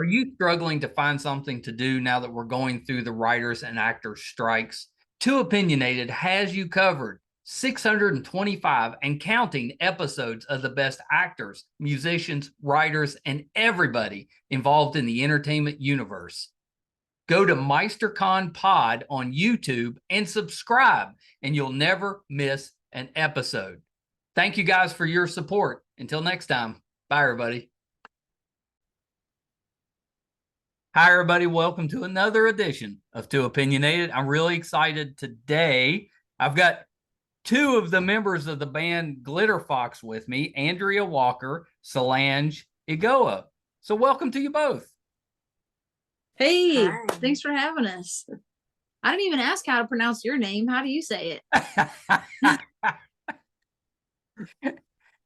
Are you struggling to find something to do now that we're going through the writers and actors strikes? Too Opinionated has you covered. 625 and counting episodes of the best actors, musicians, writers, and everybody involved in the entertainment universe. Go to MeisterCon Pod on YouTube and subscribe, and you'll never miss an episode. Thank you guys for your support. Until next time, bye, everybody. Hi, everybody. Welcome to another edition of Too Opinionated. I'm really excited today. I've got two of the members of the band Glitterfox with me, Andrea Walker, Solange, Igoa. So welcome to you both. Hey, hi. Thanks for having us. I didn't even ask how to pronounce your name. How do you say it?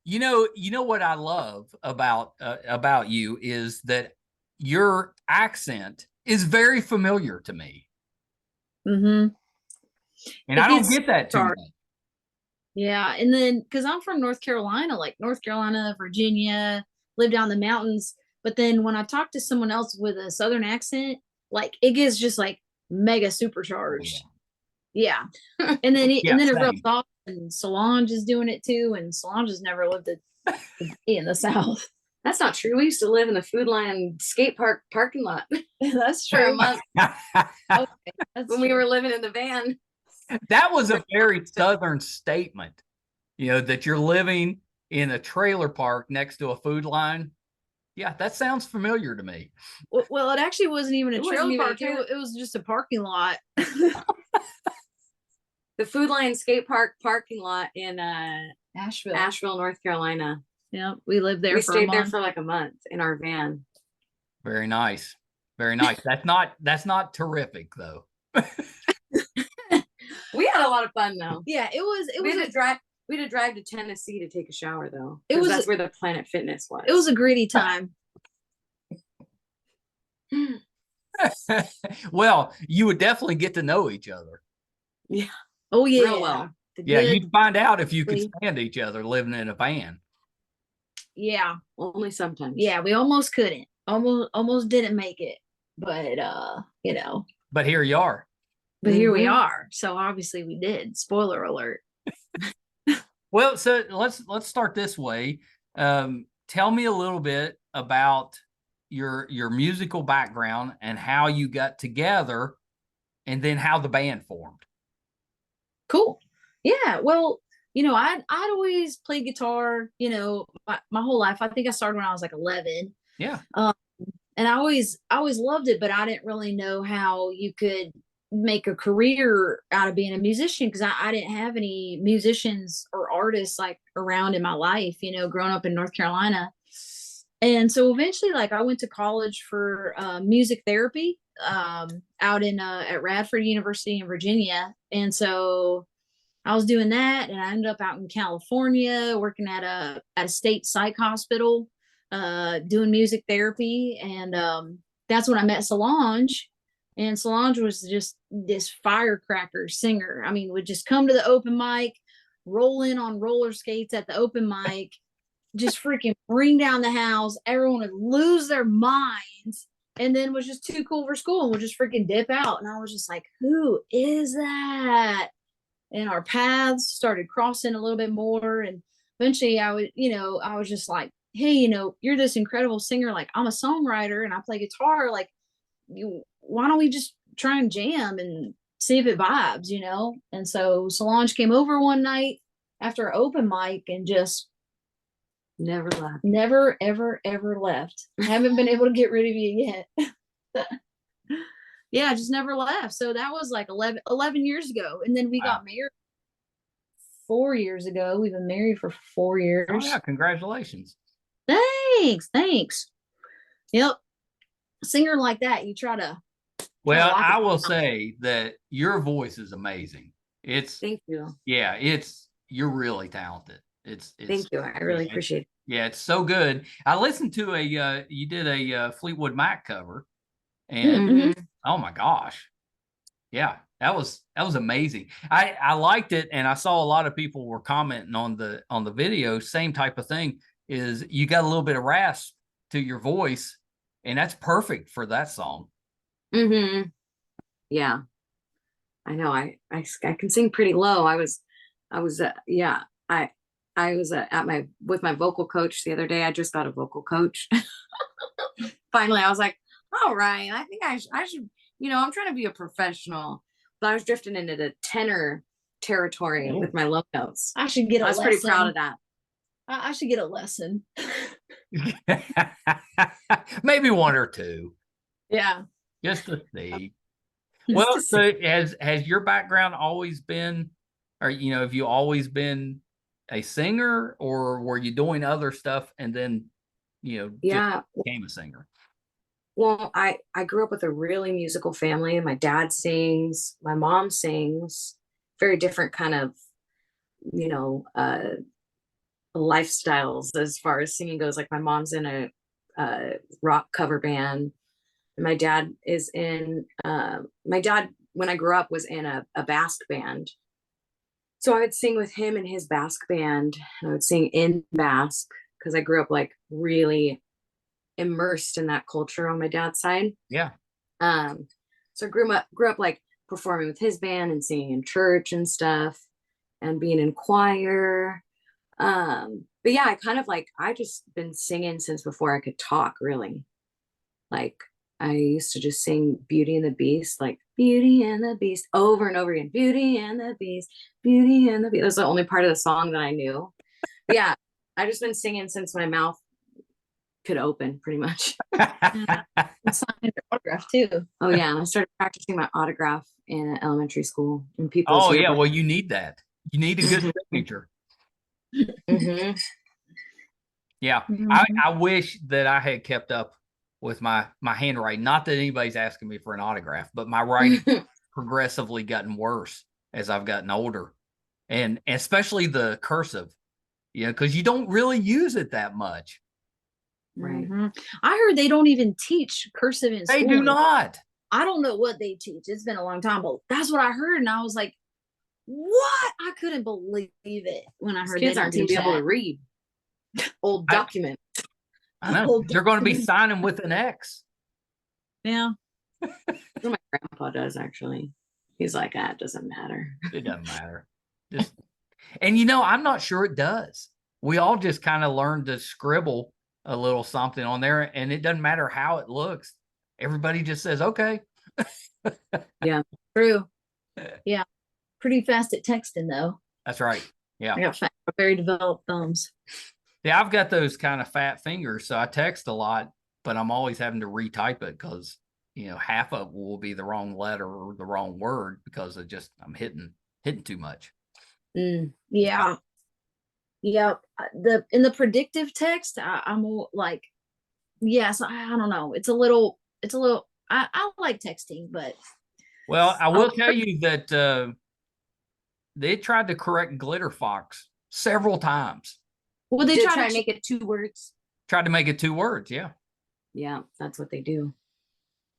You know what I love about you is that your accent is very familiar to me. Mm-hmm. And I don't get that too much. Yeah, and then because I'm from North Carolina, Virginia, live down the mountains. But then when I talk to someone else with a Southern accent, like it gets just like mega supercharged. Oh, yeah. And then it rubs off, and Solange is doing it too. And Solange has never lived in the South. That's not true. We used to live in the Food Lion skate park parking lot. That's true. For a month. Okay, when we were living in the van. That was a very Southern statement, that you're living in a trailer park next to a Food Lion. Yeah, that sounds familiar to me. Well, it actually wasn't even a trailer park. It was just a parking lot. The Food Lion skate park parking lot in Asheville, North Carolina. Yeah, we lived there. We stayed there for like a month in our van. Very nice. Very nice. That's not terrific though. We had a lot of fun though. Yeah, We had to drive to Tennessee to take a shower though. That's where the Planet Fitness was. It was a gritty time. Well, you would definitely get to know each other. Yeah. Oh yeah. Real well. Yeah, you'd find out if you could stand each other living in a van. Yeah. Only sometimes. Yeah, we almost couldn't. Almost didn't make it. But But here you are. But here we are. So obviously we did. Spoiler alert. Well, so let's start this way. Tell me a little bit about your musical background and how you got together, and then how the band formed. Cool. Yeah. Well, I'd always played guitar, my whole life. I think I started when I was like 11. Yeah. And I always loved it, but I didn't really know how you could make a career out of being a musician, because I didn't have any musicians or artists like around in my life, growing up in North Carolina. And so eventually, like, I went to college for music therapy out in at Radford University in Virginia. And so I was doing that, and I ended up out in California working at a state psych hospital doing music therapy. And that's when I met Solange. And Solange was just this firecracker singer. I mean, would just come to the open mic, roll in on roller skates at the open mic, just freaking bring down the house. Everyone would lose their minds, and then was just too cool for school and would just freaking dip out. And I was just like, who is that? And our paths started crossing a little bit more. And eventually I was just like, hey, you're this incredible singer. Like, I'm a songwriter and I play guitar. Like, why don't we just try and jam and see if it vibes, And so Solange came over one night after an open mic and just never left. Never, ever, ever left. I haven't been able to get rid of you yet. Yeah, just never left. So that was like 11 years ago. And then we got married 4 years ago. We've been married for 4 years. Oh yeah, congratulations. Thanks. Yep. A singer like that, you try to. Well, I will say that your voice is amazing. Thank you. Yeah, you're really talented. It's Thank you. I really appreciate it. Yeah, it's so good. I listened to you did a Fleetwood Mac cover, and oh my gosh. Yeah, that was amazing. I liked it, and I saw a lot of people were commenting on the video. Same type of thing, is you got a little bit of rasp to your voice, and that's perfect for that song. Mm-hmm. Yeah, I know. I can sing pretty low. I was yeah. I was with my vocal coach the other day. I just got a vocal coach. Finally, I was like, all right, I think I should, I'm trying to be a professional, but I was drifting into the tenor territory with my low notes. I should get a lesson. I was pretty proud of that. I should get a lesson. Maybe one or two. Yeah. Just to see. Well, so has your background always been, or, have you always been a singer, or were you doing other stuff and then, just became a singer? Well, I grew up with a really musical family. My dad sings, my mom sings, very different kind of, lifestyles as far as singing goes. Like my mom's in a rock cover band. And my dad is in, when I grew up, was in a Basque band. So I would sing with him in his Basque band. I would sing in Basque because I grew up like really immersed in that culture on my dad's side. Yeah. So I grew up like performing with his band and singing in church and stuff and being in choir. But yeah, I just been singing since before I could talk, really. Like I used to just sing Beauty and the Beast, like Beauty and the Beast over and over again. Beauty and the Beast, Beauty and the Beast. That was the only part of the song that I knew. But yeah, I just been singing since my mouth could open, pretty much. Sign your autograph too. Oh yeah, and I started practicing my autograph in elementary school. And people. Oh yeah, well you need that. You need a good signature. Mm-hmm. Yeah, Mm-hmm. I wish that I had kept up with my handwriting. Not that anybody's asking me for an autograph, but my writing progressively gotten worse as I've gotten older, and especially the cursive. Because you don't really use it that much. Right. Mm-hmm. I heard they don't even teach cursive in school. They do not. I don't know what they teach. It's been a long time, but that's what I heard, and I was like, "What?" I couldn't believe it when I heard kids aren't going to be able to read old documents. I know they're going to be signing with an X. Yeah. That's what my grandpa does, actually. He's like, it doesn't matter. It doesn't matter. And I'm not sure it does. We all just kind of learned to scribble a little something on there, and it doesn't matter how it looks. Everybody just says, okay. Yeah. True. Yeah. Pretty fast at texting, though. That's right. Yeah. I got very developed thumbs. Yeah, I've got those kind of fat fingers, so I text a lot, but I'm always having to retype it because, half of it will be the wrong letter or the wrong word because I'm hitting too much. Yeah. Yeah. In the predictive text, I'm like, yes, I don't know. It's a little, I like texting, but. Well, I will tell you that they tried to correct Glitterfox several times. Well, they try to make it 2 words. Tried to make it 2 words, yeah. Yeah, that's what they do.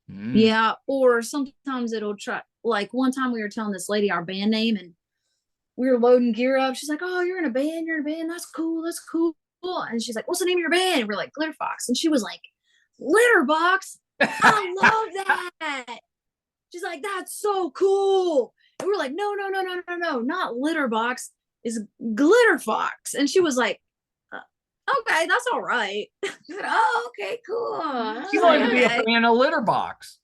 Yeah, or sometimes it'll try. Like one time we were telling this lady our band name, and we were loading gear up. She's like, "Oh, you're in a band. You're in a band. That's cool. That's cool." And she's like, "What's the name of your band?" And we're like, "Glitterfox." And she was like, "Glitterbox? I love that." She's like, "That's so cool." And we're like, "No, not Litterbox. It's Glitterfox." And she was like, "Okay, that's all right." Oh, okay, cool. She wanted to be a fan of Glitterbox.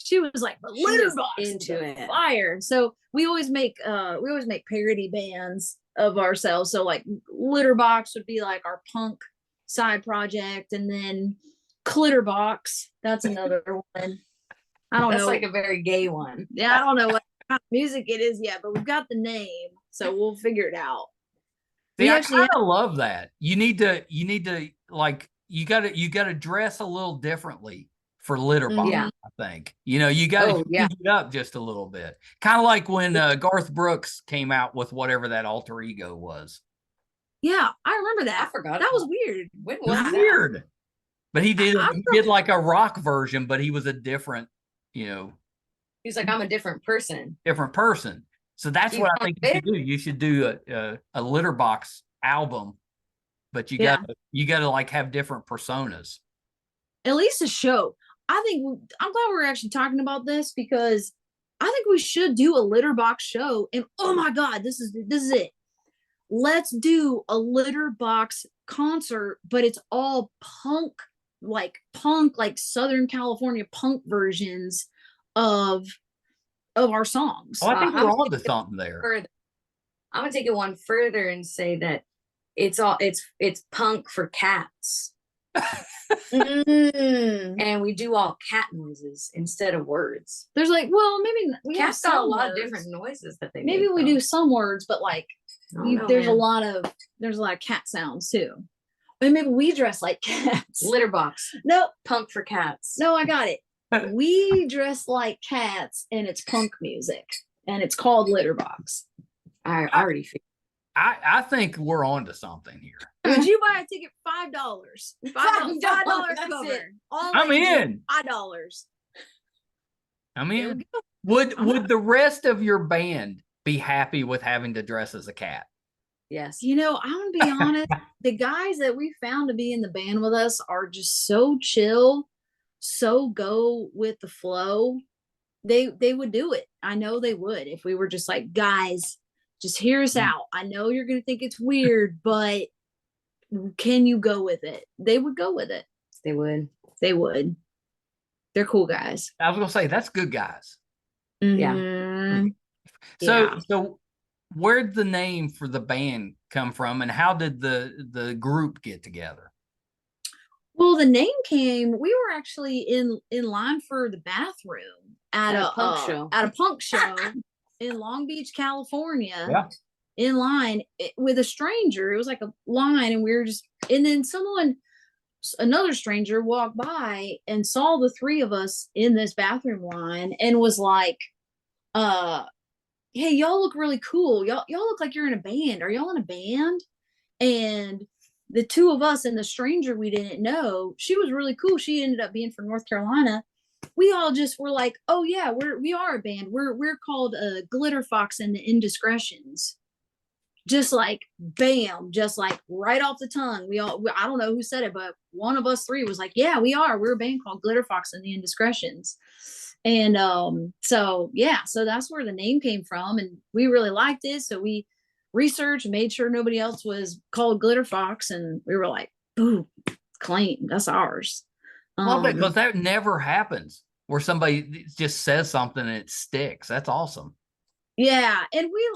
She was like, "But Glitterbox into it. Fire." So we always make parody bands of ourselves. So like Glitterbox would be like our punk side project, and then Glitterbox, that's another one. I don't know. That's like a very gay one. Yeah, I don't know what kind of music it is yet, but we've got the name, so we'll figure it out. See, I kind of love that. You need to like you gotta dress a little differently for Glitterbox. Yeah. I think you gotta change it up just a little bit. Kind of like when Garth Brooks came out with whatever that alter ego was. Yeah, I remember that. I forgot. That was weird. When was that? Weird. But he did like a rock version, but he was a different, He's like, I'm a different person. So that's what I think you should do. You should do a Glitterbox album, but you gotta like have different personas. at least a show. I'm glad we're actually talking about this because I think we should do a litter box show. And oh my God, this is it. Let's do a litter box concert, but it's all punk, like Southern California punk versions of our songs. Oh, I think we're on to something there. I'm gonna take it one further and say that it's punk for cats. And we do all cat noises instead of words. There's like, well, maybe we cats have got a lot words. of different noises that they maybe we do some words, but like there's man. a lot of cat sounds too. Or maybe we dress like cats. Litter box. Nope. Punk for cats. No, I got it. We dress like cats and it's punk music and it's called litter box. I already feel. I think we're on to something here. Would you buy a ticket $5? $5 That's cover. it. I'm in. $5. I'm in. Would the rest of your band be happy with having to dress as a cat? Yes. You know, I'm gonna be honest. The guys that we found to be in the band with us are just so chill, so go with the flow. They would do it. I know they would if we were just like, guys, just hear us out. I know you're gonna think it's weird, but can you go with it? They would go with it. They would. They would. They're cool guys. I was gonna say that's good guys. Mm-hmm. So where'd the name for the band come from, and how did the group get together? Well, the name came. We were actually in line for the bathroom at a punk show in Long Beach, California. Yeah. In line with a stranger. It was like a line, and we were just, and then another stranger walked by and saw the three of us in this bathroom line and was like, hey, y'all look really cool. Y'all look like you're in a band. Are y'all in a band? And the two of us and the stranger we didn't know, she was really cool. She ended up being from North Carolina. We all just were like, oh yeah, we are a band. We're called Glitterfox and the Indiscretions. Just like bam, just like right off the tongue. I don't know who said it, but one of us three was like, yeah, we're a band called Glitterfox and the Indiscretions. And so that's where the name came from, and we really liked it, so we researched and made sure nobody else was called Glitterfox, and we were like, ooh, claim, that's ours. Love it, because that never happens where somebody just says something and it sticks. That's awesome. Yeah, and we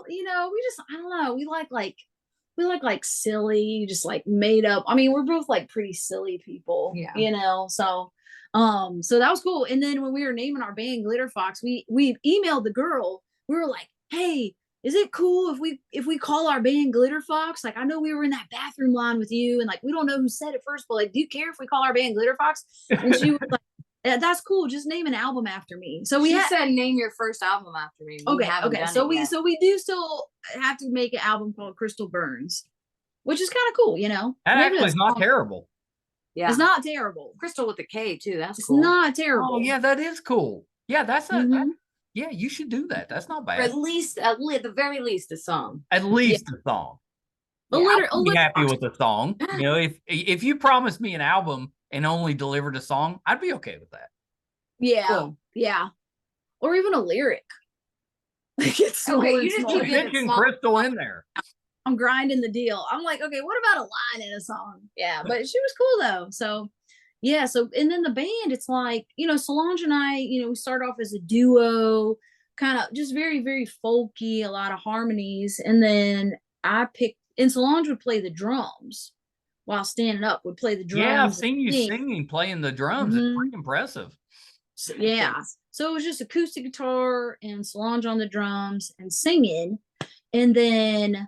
just, I don't know, we like silly, just like made up. I mean, we're both like pretty silly people, so so that was cool. And then when we were naming our band Glitterfox, we emailed the girl. We were like, hey, is it cool if we call our band Glitterfox? Like, I know we were in that bathroom line with you, and like we don't know who said it first, but like, do you care if we call our band Glitterfox? And she was like, that's cool, just name an album after me. So she said name your first album after me. Okay. So we do still have to make an album called Crystal Burns, which is kind of cool, That actually is not terrible. Yeah, it's not terrible. Crystal with a K too. That's it's cool. Not terrible. Oh yeah, that is cool. Yeah, that's yeah, you should do that. That's not bad. Or at the very least, a song. At least a song. I'd be happy with a song. If you promised me an album and only delivered a song, I'd be okay with that. Yeah, cool. Yeah, or even a lyric. It's so you just keep mentioning Crystal in there. I'm grinding the deal. I'm like, okay, what about a line in a song? Yeah, but she was cool though. So yeah, and then the band, it's like, Solange and I, we start off as a duo, kind of just very, very folky, a lot of harmonies. And then and Solange would play the drums while standing up, would play the drums. Yeah, I've seen you singing, playing the drums. It's pretty impressive. So, yeah. So it was just acoustic guitar and Solange on the drums and singing. And then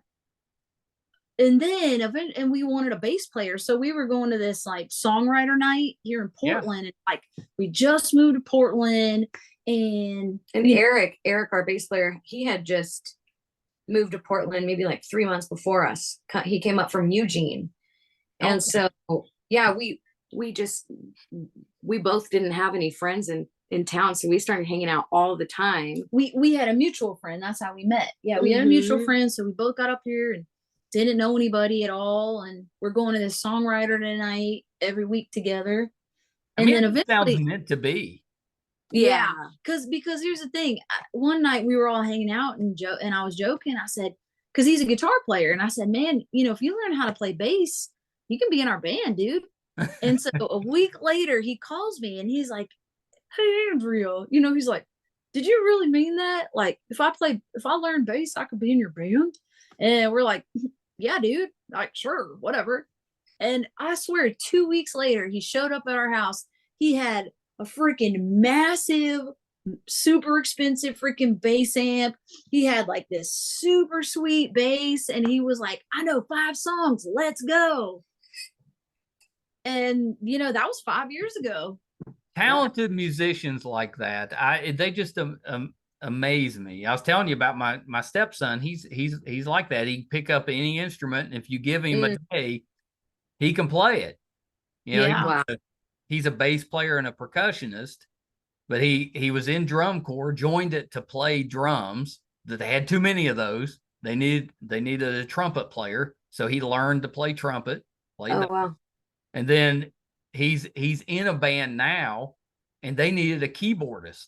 we wanted a bass player, so we were going to this like songwriter night here in Portland, and like we just moved to Portland, and Eric, our bass player, he had just moved to Portland maybe like 3 months before us. He came up from Eugene, and so yeah, we both didn't have any friends in town, so we started hanging out all the time. We had a mutual friend. That's how we met. Yeah, we had a mutual friend, so we both got up here and didn't know anybody at all, and we're going to this songwriter tonight every week together. And then it sounds eventually, meant to be. yeah, because here's the thing. One night we were all hanging out and I was joking. I said, because he's a guitar player, and I said, man, if you learn how to play bass, you can be in our band, dude. And so a week later, he calls me and he's like, hey, Andrea, he's like, did you really mean that? Like, if I learn bass, I could be in your band. And we're like, yeah, dude, like, sure, whatever. And I swear, 2 weeks later, he showed up at our house. He had a freaking massive, super expensive freaking bass amp. He had like this super sweet bass, and he was like, I know 5 songs, let's go. And that was 5 years ago. Talented musicians like that, they just amaze me. I was telling you about my stepson. He's like that. He can pick up any instrument, and if you give him a day, he can play it. Yeah. He's a bass player and a percussionist, but he was in drum corps, joined it to play drums. That they had too many of those. They needed a trumpet player, so he learned to play trumpet. Wow. And then he's in a band now, and they needed a keyboardist.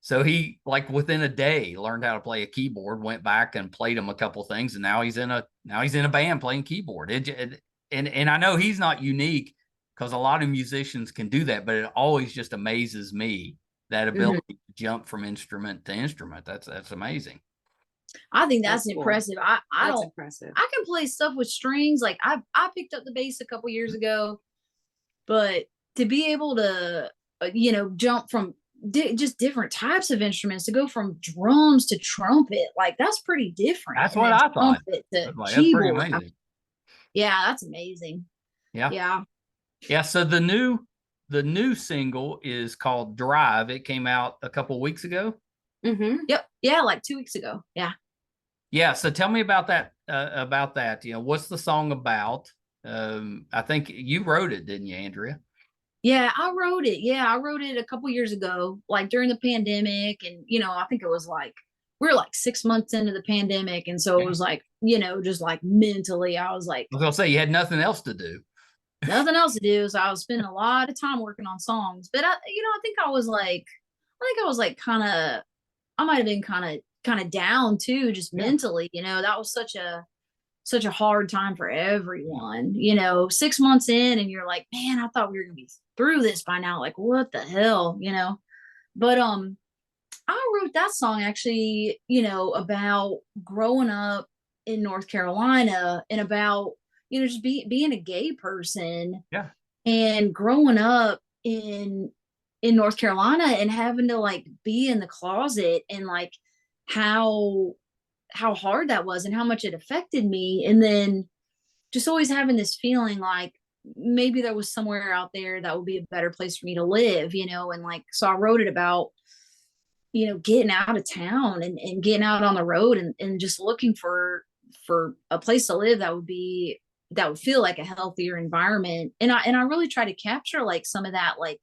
So he, like, within a day, learned how to play a keyboard, went back and played him a couple things, and now he's in a band playing keyboard. And I know he's not unique, because a lot of musicians can do that, but it always just amazes me, that ability to jump from instrument to instrument. That's amazing. I think that's cool. impressive. That's impressive. I can play stuff with strings. Like I picked up the bass a couple years ago, but to be able to jump from just different types of instruments, to go from drums to trumpet, like that's pretty different. That's what I thought. To That's keyboard. pretty amazing. Yeah, that's amazing. Yeah. So the new single is called Drive. It came out a couple weeks ago. Yep. Yeah, like 2 weeks ago. Yeah. So tell me about that. What's the song about? I think you wrote it, didn't you, Andrea? Yeah, I wrote it. Yeah, I wrote it a couple years ago, like during the pandemic. And, I think it was like, we were like 6 months into the pandemic. And so it was like, just like mentally, I was like, I was going to say, you had nothing else to do. Nothing else to do. So I was spending a lot of time working on songs. But I think I was like I might have been kind of down too, just mentally. That was such a hard time for everyone. 6 months in, and you're like, man, I thought we were gonna be through this by now. Like, what the hell, But I wrote that song actually, about growing up in North Carolina, and about just being a gay person. Yeah. And growing up in North Carolina, and having to like be in the closet, and like how hard that was, and how much it affected me. And then just always having this feeling like maybe there was somewhere out there that would be a better place for me to live, and like, so I wrote it about, getting out of town, and getting out on the road, and just looking for a place to live that would feel like a healthier environment. And I really try to capture like some of that, like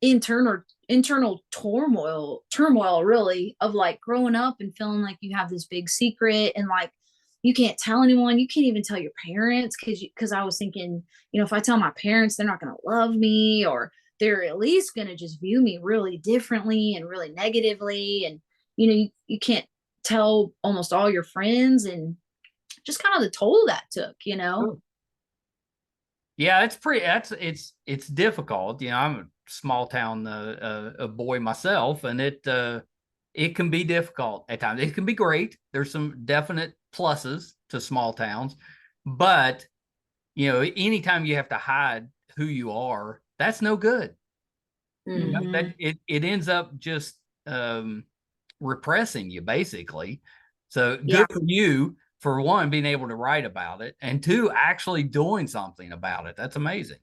internal turmoil really, of like growing up and feeling like you have this big secret, and like you can't tell anyone, you can't even tell your parents, because I was thinking, if I tell my parents, they're not going to love me, or they're at least going to just view me really differently and really negatively. And you can't tell almost all your friends, and just kind of the toll that took. Yeah, it's difficult. I'm a small town a boy myself, and it can be difficult at times. It can be great. There's some definite pluses to small towns, but anytime you have to hide who you are, that's no good. That it ends up just repressing you, basically. So good for you, for one, being able to write about it, and two, actually doing something about it. That's amazing.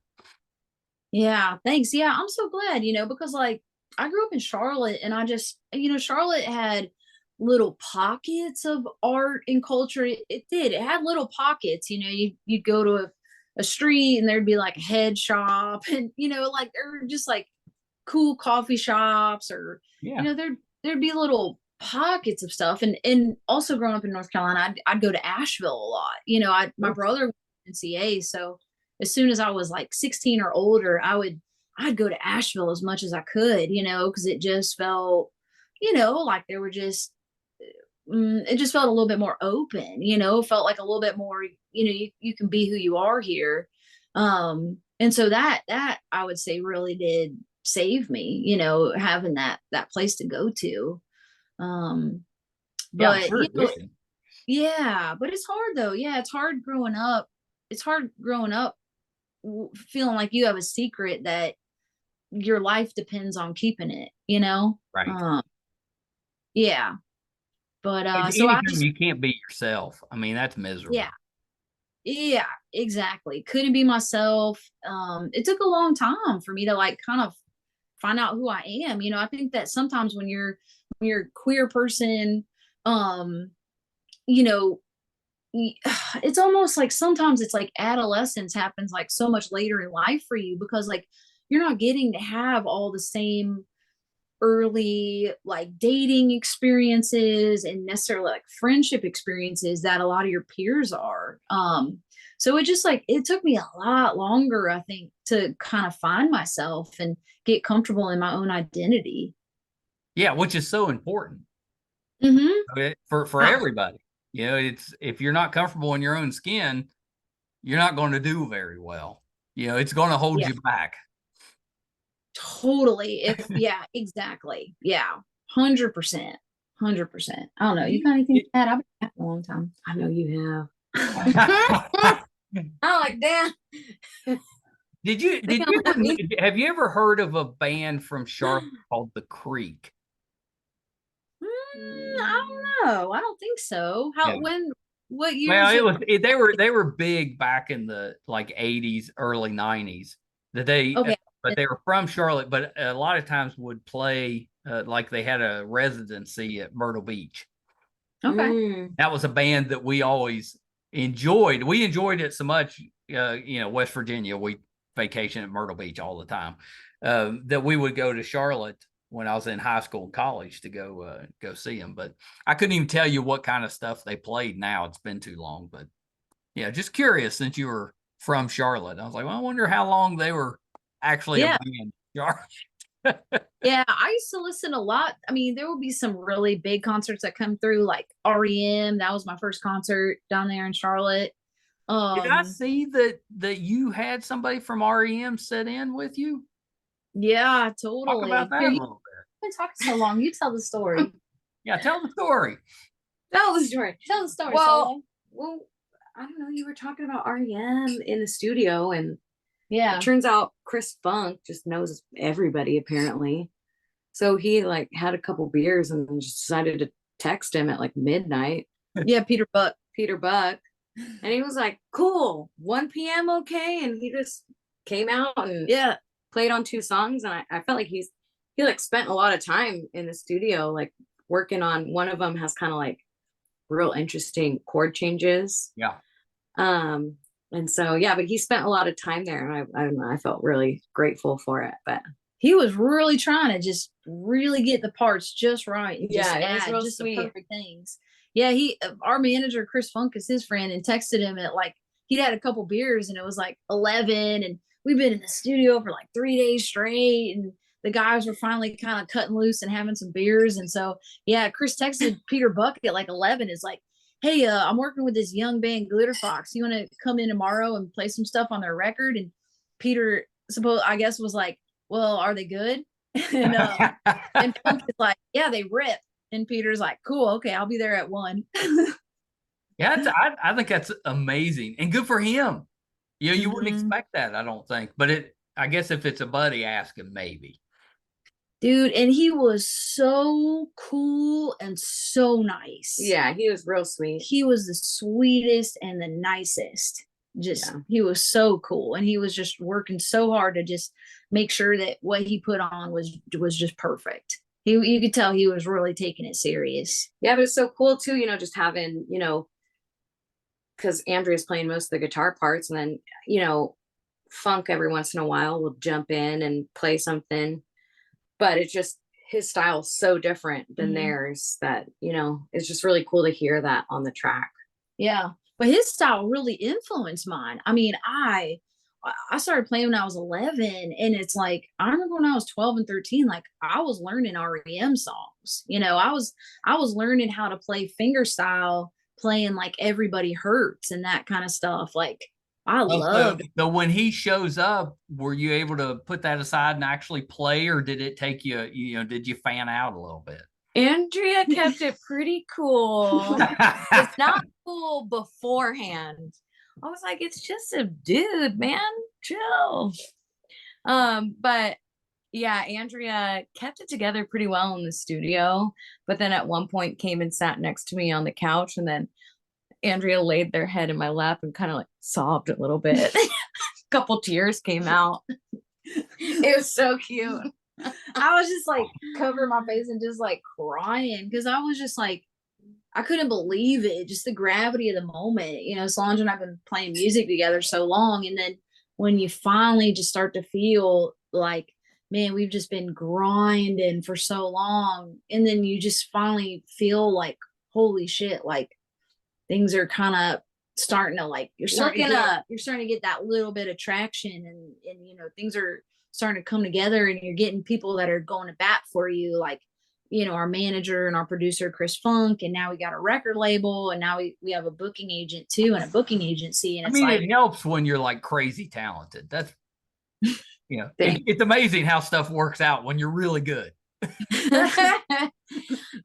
Yeah, thanks. Yeah, I'm so glad, because like I grew up in Charlotte, and I just, Charlotte had little pockets of art and culture. It did. It had little pockets, you'd go to a street, and there'd be like a head shop, and, like there were just like cool coffee shops, or, there'd be little pockets of stuff. And also growing up in North Carolina, I'd go to Asheville a lot. My brother was in CA, so as soon as I was like 16 or older, I would I'd go to Asheville as much as I could, because it just felt, like they were just, it just felt a little bit more open, felt like a little bit more, you can be who you are here. And so that I would say really did save me, having that place to go to. Yeah, I'm But sure it did. yeah, but it's hard though. Yeah, it's hard growing up. It's hard growing up feeling like you have a secret that your life depends on keeping it, Right. Yeah. But so I Anytime just, you can't be yourself, I mean, that's miserable. yeah, yeah, exactly. Couldn't be myself. It took a long time for me to like kind of find out who I am. I think that sometimes when you're a queer person, um, you know, it's almost like sometimes it's like adolescence happens like so much later in life for you because like you're not getting to have all the same early like dating experiences and necessarily like friendship experiences that a lot of your peers are. So it just like it took me a lot longer, I think, to kind of find myself and get comfortable in my own identity. Yeah, which is so important Mm-hmm. for everybody. It's if you're not comfortable in your own skin, you're not going to do very well. It's going to hold Yeah, you back. totally. If yeah, exactly. Yeah, 100%. 100%. I don't know. You got anything to add? I've been at a long time. I know you have. I'm like, damn. Did you ever have you ever heard of a band from Charlotte called The Creek? I don't know. I don't think so. Yeah. What years? Well, they were big back in the like 80s, early 90s. Okay. But they were from Charlotte, but a lot of times would play like they had a residency at Myrtle Beach. Okay. That was a band that we always enjoyed. We enjoyed it so much, West Virginia, we vacation at Myrtle Beach all the time, that we would go to Charlotte when I was in high school and college to go see them. But I couldn't even tell you what kind of stuff they played now. It's been too long. But yeah, just curious since you were from Charlotte. I was like, well, I wonder how long they were actually a Yeah. band. Charlotte. Yeah, I used to listen a lot. I mean, there will be some really big concerts that come through, like REM. That was my first concert down there in Charlotte. Did I see that you had somebody from REM sit in with you? Yeah, Talk totally. about that Here, a you've little bit. been talking so long. You tell the story. Yeah, tell the story. Tell the story. Tell the story. Well, I don't know. You were talking about REM in the studio, and yeah. it turns out Chris Funk just knows everybody apparently. So he like had a couple beers and then just decided to text him at like midnight. Yeah, Peter Buck. And he was like, cool, 1 p.m. okay. And he just came out and Yeah. played on 2 songs. And I felt like he like spent a lot of time in the studio, like working on one of them has kind of like real interesting chord changes. Yeah. And so, yeah, but he spent a lot of time there and I don't know, I felt really grateful for it, but he was really trying to just really get the parts just right and just add just the perfect things. Yeah, our manager Chris Funk is his friend and texted him at like he'd had a couple beers and it was like 11 and we've been in the studio for like 3 days straight and the guys were finally kind of cutting loose and having some beers and so yeah, Chris texted Peter Buck at like 11 is like, hey, I'm working with this young band Glitterfox. You want to come in tomorrow and play some stuff on their record? And Peter I guess was like, well, are they good? and Funk is like, yeah, they rip. And Peter's like, cool, okay, I'll be there at 1. Yeah, I think that's amazing and good for him. You wouldn't expect that, I don't think. But I guess if it's a buddy, ask him maybe. Dude, and he was so cool and so nice. Yeah, he was real sweet. He was the sweetest and the nicest. He was so cool and he was just working so hard to just make sure that what he put on was just perfect. You could tell he was really taking it serious. Yeah, but it's so cool too, just having, because Andrea's playing most of the guitar parts and then, Funk every once in a while will jump in and play something. But it's just his style is so different than theirs that, it's just really cool to hear that on the track. Yeah. But his style really influenced mine. I mean, I I started playing when I was 11, and it's like I remember when I was 12 and 13, like I was learning REM songs. I was learning how to play fingerstyle, playing like Everybody Hurts and that kind of stuff. Like I Oh, loved. so when he shows up, were you able to put that aside and actually play, or did it take you, did you fan out a little bit? Andrea kept it pretty cool. It's not cool beforehand. I was like, it's just a dude, man, chill. But yeah, Andrea kept it together pretty well in the studio, but then at one point came and sat next to me on the couch, and then Andrea laid their head in my lap and kind of like sobbed a little bit. A couple tears came out. It was so cute. I was just like covering my face and just like crying because I was just like, I couldn't believe it. Just the gravity of the moment. Solange and I've been playing music together so long. And then when you finally just start to feel like, man, we've just been grinding for so long. And then you just finally feel like, holy shit, like things are kind of starting to like, you're starting to get that little bit of traction, and things are starting to come together, and you're getting people that are going to bat for you, like our manager and our producer Chris Funk, and now we got a record label, and now we have a booking agent too, and a booking agency. And it helps when you're like crazy talented. That's it's amazing how stuff works out when you're really good.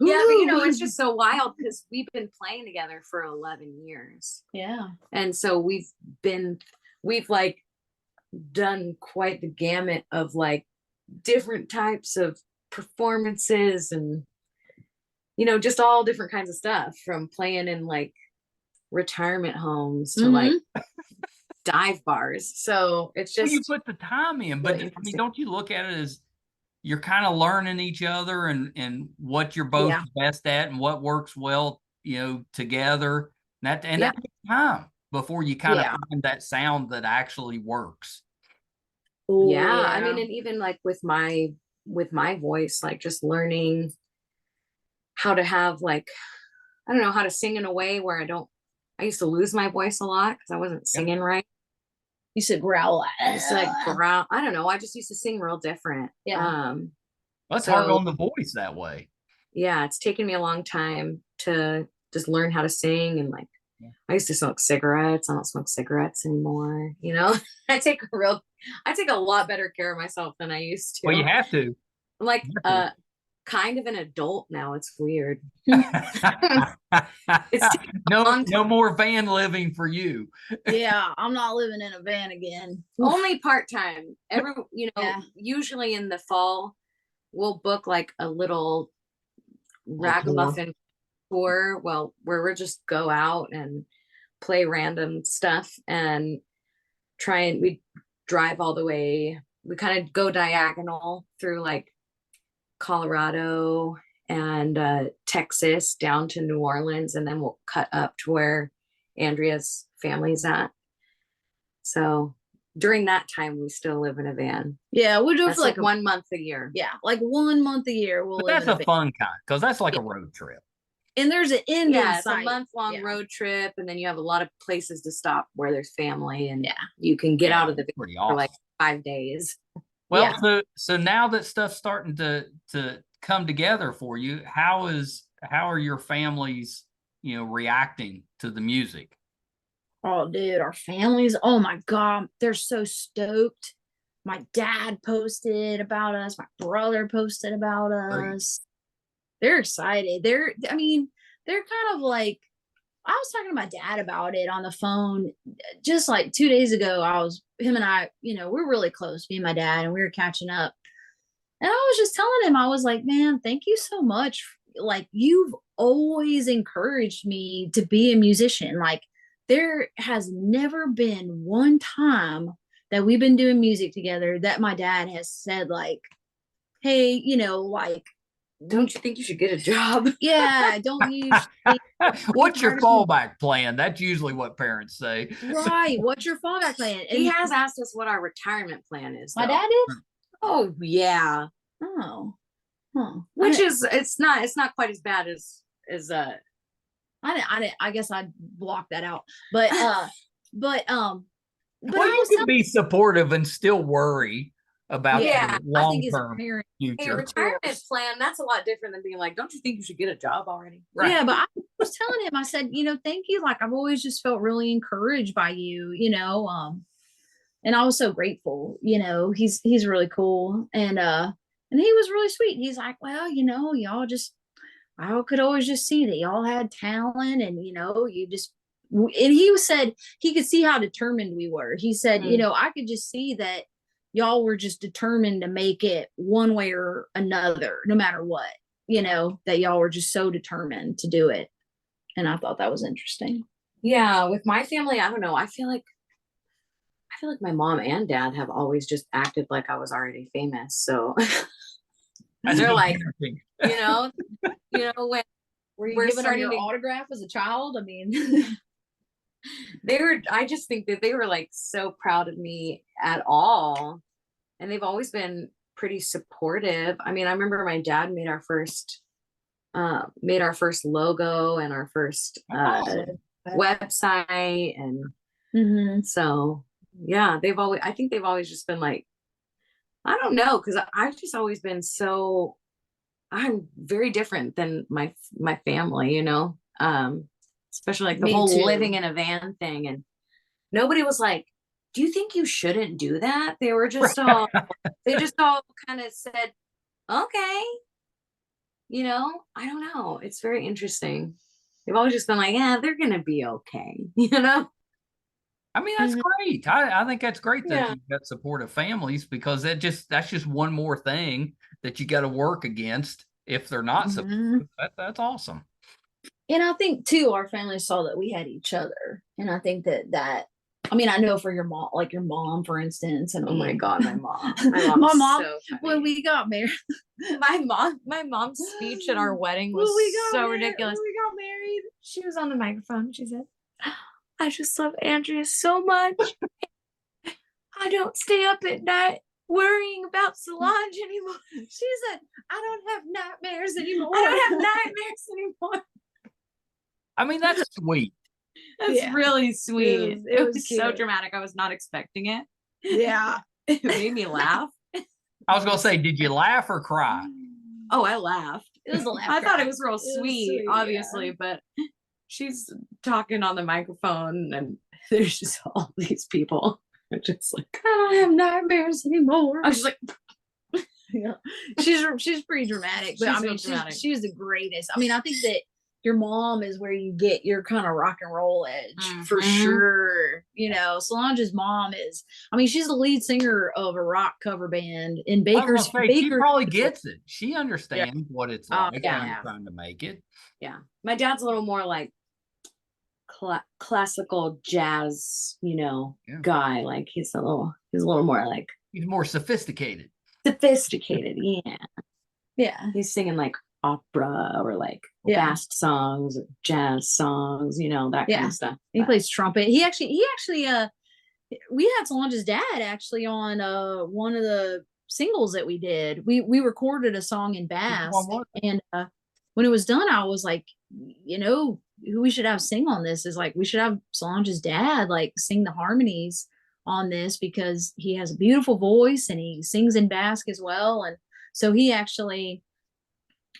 Yeah, but it's just so wild because we've been playing together for 11 years. Yeah. And so we've like done quite the gamut of like different types of performances, and just all different kinds of stuff, from playing in like retirement homes to like dive bars. So it's just, you put the time in, but I mean, don't you look at it as you're kind of learning each other and what you're both best at and what works well, together. That takes time before you kind of find that sound that actually works. I mean, and even like with my voice, like just learning how to have like, I don't know, how to sing in a way where I used to lose my voice a lot because I wasn't singing right. You said growl. It's like growl. I don't know. I just used to sing real different. Yeah. That's hard on the voice that way. Yeah, it's taken me a long time to just learn how to sing, and like I used to smoke cigarettes. I don't smoke cigarettes anymore. I take a lot better care of myself than I used to. Well, you have to. I'm like kind of an adult now. It's weird. It's no more van living for you. Yeah, I'm not living in a van again. Only part-time. Usually in the fall we'll book like a little ragamuffin tour, where we'll just go out and play random stuff and we drive all the way. We kind of go diagonal through like Colorado and Texas down to New Orleans, and then we'll cut up to where Andrea's family's at. So during that time we still live in a van. Yeah, we'll do it for like 1 month a year. Yeah, like 1 month a year. But that's a fun kind, because that's like a road trip. And there's an end in it's sight. A month-long road trip, and then you have a lot of places to stop where there's family, and you can get out of the van for like 5 days. Well, so now that stuff's starting to come together for you, how are your families, reacting to the music? Oh, dude, our families, oh my God, they're so stoked. My dad posted about us. My brother posted about us. They're excited. They're kind of like, I was talking to my dad about it on the phone just like 2 days ago. Him and I, we're really close, me and my dad, and we were catching up. And I was just telling him, I was like, man, thank you so much. Like, you've always encouraged me to be a musician. Like, there has never been one time that we've been doing music together that my dad has said like, hey, like, don't you think you should get a job? Yeah, don't you? What's your fallback plan? That's usually what parents say. Right. What's your fallback plan? And he has asked us what our retirement plan is. My dad did? Oh, yeah. Oh. Huh. Which is, it's not quite as bad as I guess I'd block that out. But but Well, I you was can telling, be supportive and still worry about Yeah, your I think as a long-term parent, Hey, future. retirement plan, that's a lot different than being like, don't you think you should get a job already? Right. yeah, but I was telling him, I said, thank you. Like I've always just felt really encouraged by you, and I was so grateful. He's really cool, and he was really sweet. He's like, well, y'all just, I could always just see that y'all had talent, and you just. And he said he could see how determined we were. He said, I could just see that y'all were just determined to make it one way or another, no matter what. That y'all were just so determined to do it, and I thought that was interesting. Yeah, with my family, I don't know. I feel like my mom and dad have always just acted like I was already famous. So they're like, interesting. when Were you we're giving them starting your to, autograph as a child? I mean, I just think that they were like so proud of me at all. And they've always been pretty supportive. I mean, I remember my dad made our first logo and our first Awesome. website. And so, yeah, I think they've always just been like, I don't know, because I've just always been I'm very different than my family, especially like the Me whole too. living in a van thing. And nobody was like, do you think you shouldn't do that? They were just they just all kind of said, okay. I don't know. It's very interesting. They've always just been like, yeah, they're going to be okay. I mean, that's great. I think that's great that Yeah. you've got supportive families, because that's just one more thing that you got to work against if they're not supportive. That's awesome. And I think too, our family saw that we had each other, and I think that. I mean, I know for your mom, like your mom, for instance, and Oh my God, my mom. my My mom, so funny. when we got married, my mom's speech at our wedding was ridiculous. When we got married, She was on the microphone. She said, I just love Andrea so much. I don't stay up at night worrying about Solange anymore. she said, I don't have nightmares anymore. I don't have nightmares anymore. I mean, that's sweet. That's really sweet. It was so cute. dramatic. I was not expecting it. Yeah. It made me laugh. I was going to say, did you laugh or cry? Oh, I laughed. It was a laugh. I thought cry. it was real was sweet, sweet, obviously, yeah. but she's talking on the microphone and there's just all these people. Just like, I don't have nightmares anymore. I was just like, Yeah. She's pretty dramatic, but She's I real mean, dramatic. she's the greatest. I mean, I think that your mom is where you get your kind of rock and roll edge for sure. Solange's mom is. I mean, she's the lead singer of a rock cover band in I was gonna say, she Baker. probably gets it. She understands what it's like when yeah. you're trying to make it. Yeah. My dad's a little more like classical jazz, guy. Like he's a little more like He's more sophisticated. Yeah. Yeah. He's singing like opera or like fast songs, or jazz songs, that kind of stuff. He plays trumpet. He actually we had Solange's dad actually on one of the singles that we did. We recorded a song in bass, and when it was done, I was like, who we should have sing on this is like, we should have Solange's dad like sing the harmonies on this, because he has a beautiful voice and he sings in Basque as well. And so he actually,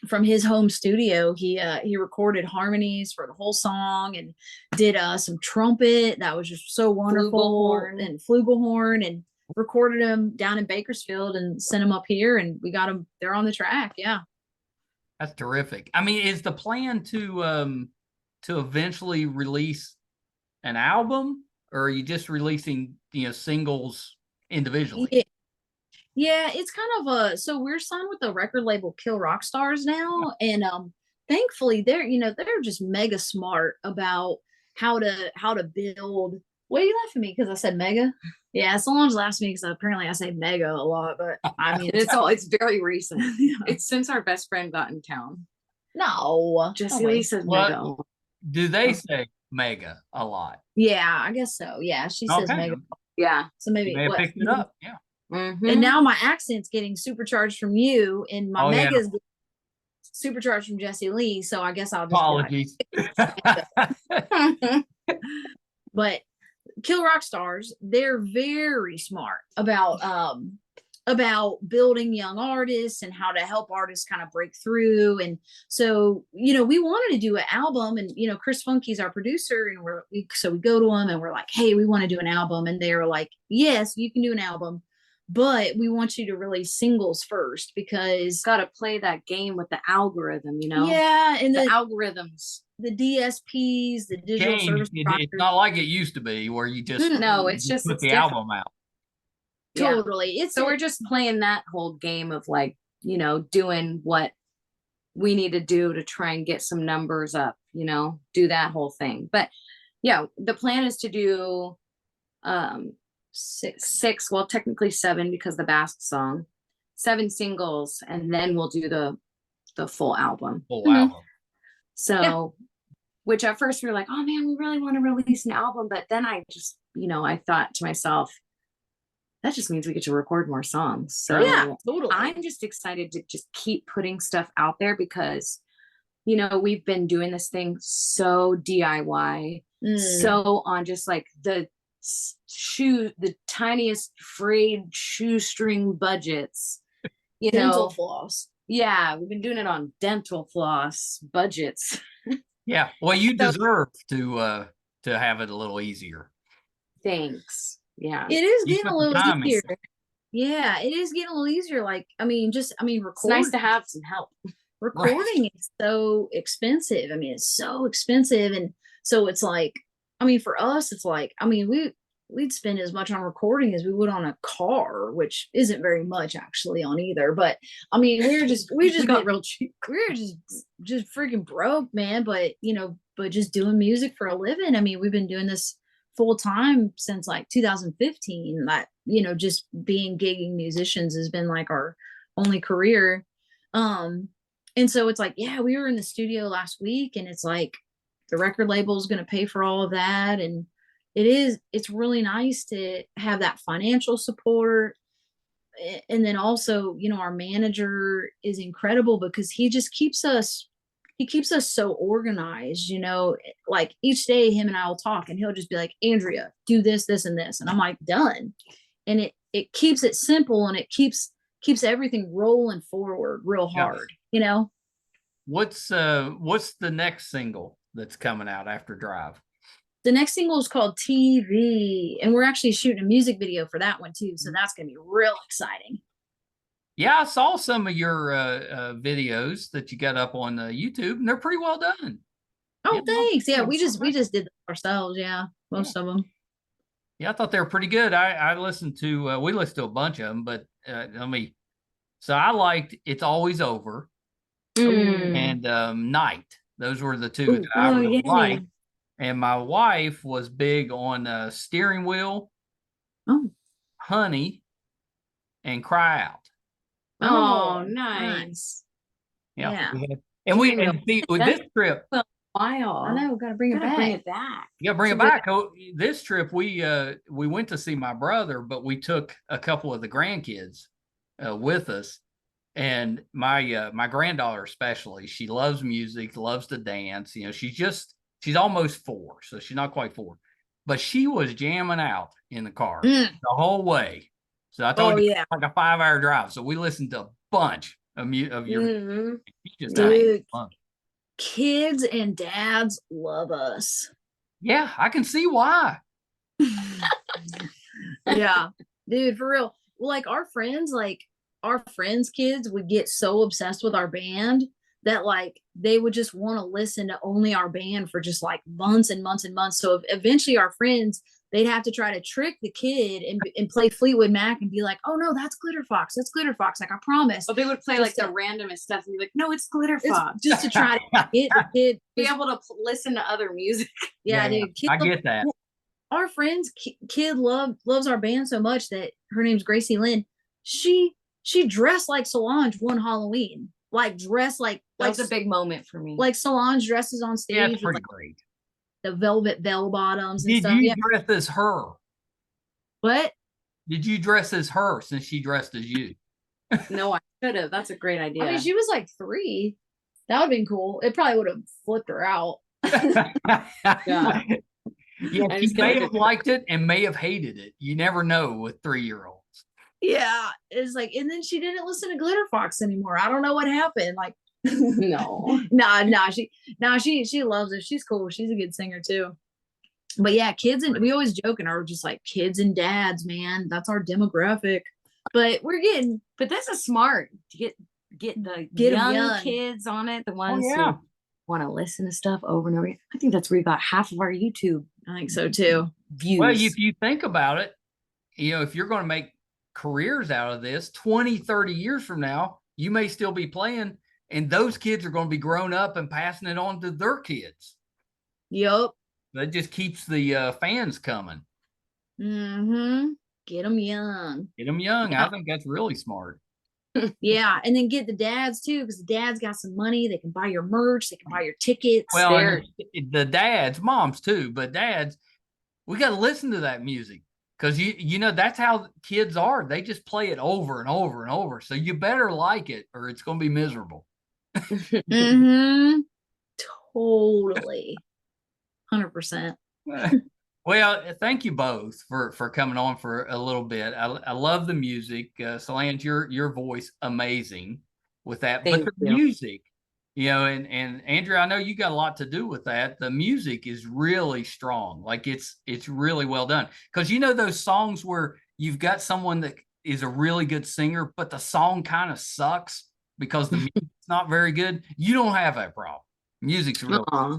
from his home studio, he recorded harmonies for the whole song and did some trumpet that was just so wonderful, and flugelhorn, and recorded them down in Bakersfield and sent them up here, and we got them. They're on the track. Yeah, that's terrific. I mean, is the plan to eventually release an album, or are you just releasing singles individually? Yeah, it's kind of so we're signed with the record label Kill Rock Stars now, and thankfully they're just mega smart about how to build. What are you laughing at me because I said mega? Yeah, Solange laughs at me because apparently I say mega a lot, but I mean it's very recent. It's since our best friend got in town. No, Jesse Lee says mega. Do they say mega a lot? Yeah, I guess so. Yeah, she says mega. Yeah, so maybe you may have picked it up. Yeah. And now my accent's getting supercharged from you, and my mega's supercharged from Jesse Lee. So I guess I'll just apologies. But Kill Rock Stars, they're very smart about building young artists and how to help artists kind of break through. And so, we wanted to do an album, and Chris Funky's our producer, and so we go to him and we're like, hey, we want to do an album. And they were like, yes, you can do an album, but we want you to release singles first, because Got to play that game with the algorithm, yeah, and the algorithms, the DSPs, the digital service providers. It's not like it used to be where you just no, it's just put it's the different. album out. Totally. So we're just playing that whole game of like, doing what we need to do to try and get some numbers up, do that whole thing. But yeah, the plan is to do six, well, technically 7, because the Basque song, 7 singles, and then we'll do the full album. Full album. So which at first we were like, oh man, we really want to release an album. But then I just, I thought to myself, that just means we get to record more songs. So yeah, totally. I'm just excited to just keep putting stuff out there, because, we've been doing this thing so DIY, so on just like the tiniest frayed shoestring budgets, dental floss. Yeah, we've been doing it on dental floss budgets. Yeah, well, you deserve to have it a little easier. Thanks. Yeah, it is getting a little easier. Yeah, it is getting a little easier. Like, recording. It's nice to have some help. Recording is so expensive. It's so expensive, and so it's like, for us, it's like, we'd spend as much on recording as we would on a car, which isn't very much actually on either. But we just got real cheap. We're just freaking broke, man. But but just doing music for a living. We've been doing this full time since like 2015. That just being gigging musicians has been like our only career. And so it's like, yeah, we were in the studio last week, and it's like the record label is going to pay for all of that, and it's really nice to have that financial support. And then also, our manager is incredible, because he just keeps us so organized, like each day him and I will talk, and he'll just be like, Andrea, do this, this, and this. And I'm like, done. And it keeps it simple, and it keeps everything rolling forward real hard, What's the next single that's coming out after Drive? The next single is called TV, and we're actually shooting a music video for that one too. So that's going to be real exciting. Yeah, I saw some of your videos that you got up on YouTube, and they're pretty well done. Oh, thanks. Yeah, we just did them ourselves. Yeah, most of them. Yeah, I thought they were pretty good. I listened to we listened to a bunch of them, but so I liked It's Always Over and Night. Those were the two that I really liked. And my wife was big on Steering Wheel, Honey, and Cry Out. Oh, nice. Yeah. And see, with this trip, I know, got to bring it back. Yeah, bring it back. This trip, we went to see my brother, but we took a couple of the grandkids with us. And my granddaughter especially, she loves music, loves to dance. She's almost 4, so she's not quite 4, but she was jamming out in the car the whole way. So I told you, like a 5-hour drive. So we listened to a bunch of your. Dude, kids and dads love us. Yeah, I can see why. Yeah, dude, for real. Like our friends' kids would get so obsessed with our band that like they would just want to listen to only our band for just like months and months and months. So eventually our friends, they'd have to try to trick the kid and play Fleetwood Mac and be like, oh no, that's Glitterfox. That's Glitterfox. Like, I promise. But they would play like the randomest stuff and be like, no, it's Glitterfox. Just to try to get the kid be able to listen to other music. Yeah, dude. I get that. Our friend's kid loves our band so much that her name's Gracie Lynn. She dressed like Solange one Halloween. Like dressed like that was a big moment for me. Like Solange dresses on stage. Yeah, it's pretty great. The velvet bell bottoms and stuff. Did you dress as her? What? Did you dress as her since she dressed as you? No, I should have. That's a great idea. She was like 3. That would have been cool. It probably would have flipped her out. Yeah. Yeah, I she just may kinda- have liked it and may have hated it. You never know with 3-year-olds. Yeah, it's like, and then she didn't listen to Glitterfox anymore. I don't know what happened. Like, No. she loves it. She's cool. She's a good singer too. But yeah, kids, and we always joke and are just like kids and dads, man. That's our demographic. But we're getting, But this is smart to get the Get 'em young, young. kids on it, the Oh, ones yeah. who want to listen to stuff over and over again. I think that's where we got half of our YouTube I think so too. views. Well, if you think about it, if you're going to make careers out of this 20, 30 years from now, you may still be playing, and those kids are going to be grown up and passing it on to their kids. Yup. That just keeps the fans coming. Mm-hmm. Get them young. Get them young. Yeah. I think that's really smart. Yeah, and then get the dads too, because the dads got some money. They can buy your merch. They can buy your tickets. Well, They're- and the dads, moms too, but dads, we got to listen to that music because you know that's how kids are. They just play it over and over and over. So you better like it, or it's going to be miserable. Mm-hmm. Totally. 100%. Well, thank you both for coming on for a little bit. I love the music. Solange, your voice amazing with that. Thank But the you. music, and Andrea, I know you got a lot to do with that. The music is really strong. Like it's really well done. Because those songs where you've got someone that is a really good singer, but the song kind of sucks because the music's not very good. You don't have that problem. Music's really Aw.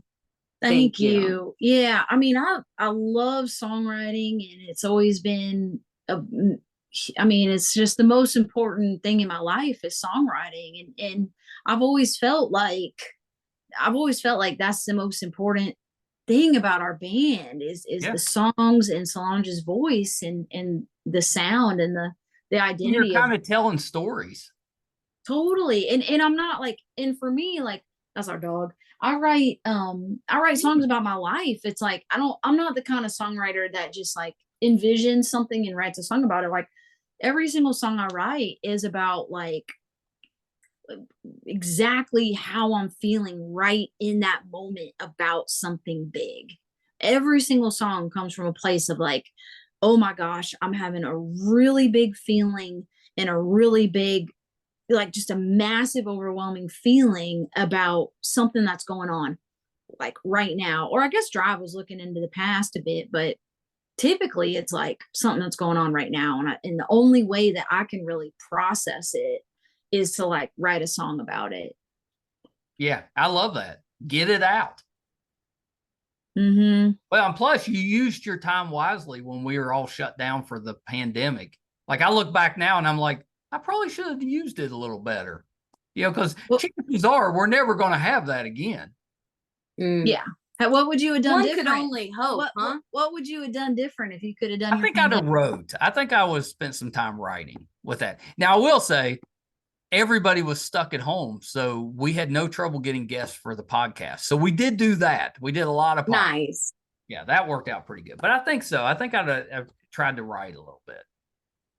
Thank Thank you. you. Yeah, I mean, I love songwriting, and it's always been it's just the most important thing in my life is songwriting, and I've always felt like that's the most important thing about our band is Yeah. the songs and Solange's voice and the sound and the identity You're of kind of telling stories. totally. And I'm not like, and for me, like, that's our dog. I write songs about my life. It's like I'm not the kind of songwriter that just like envisions something and writes a song about it. Like every single song I write is about like exactly how I'm feeling right in that moment about something big. Every single song comes from a place of like, oh my gosh, I'm having a really big feeling and a really big, like just a massive overwhelming feeling about something that's going on like right now. Or I guess Drive was looking into the past a bit, but typically it's like something that's going on right now, and the only way that I can really process it is to like write a song about it. Yeah, I love that. Get it out. Mm-hmm. Well, and plus you used your time wisely when we were all shut down for the pandemic. Like I look back now and I'm like, I probably should have used it a little better. Because chances are we're never going to have that again. Yeah. What would you have done One different? could only hope, huh? What would you have done different if you could have done? I think I'd have wrote. I think I would have spent some time writing with that. Now I will say, everybody was stuck at home, so we had no trouble getting guests for the podcast. So we did do that. We did a lot of podcasts. Nice. Yeah, that worked out pretty good. But I think so. I think I'd have tried to write a little bit.